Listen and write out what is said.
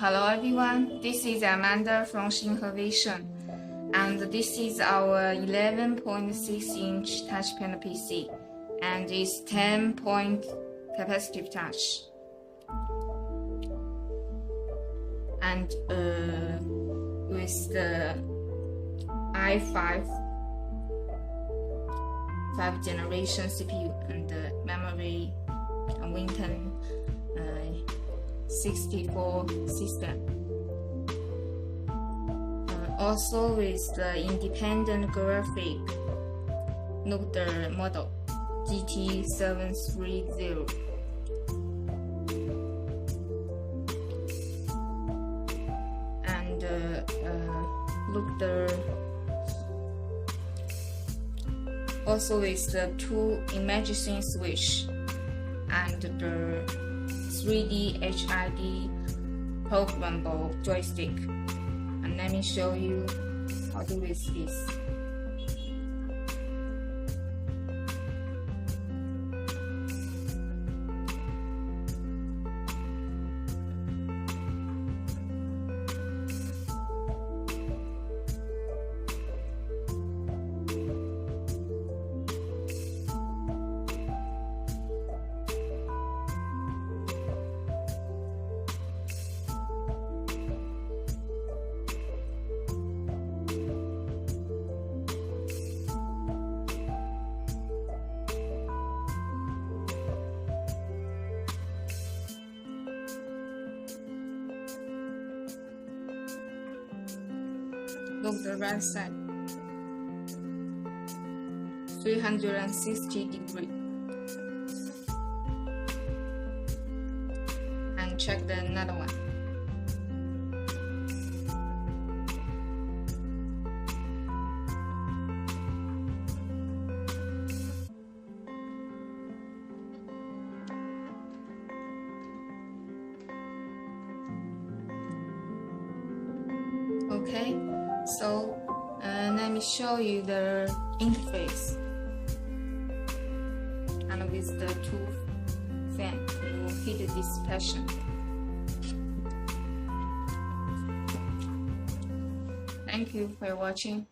Hello everyone, this is Amanda from Xinhe, and this is our 11.6-inch touch panel PC, and it's 10-point capacitive touch. And with the i5 5th generation CPU and the memory Winton 64 system. Also with the independent graphic, note the model GT730. And look the also with the 2 imaging switch and the 3D HID programmable joystick. And let me show you how to use this. Look the right side, 360 degrees, and check the another one. Okay. So let me show you the interface, and with the 2 fans to heat dissipation. Thank you for watching.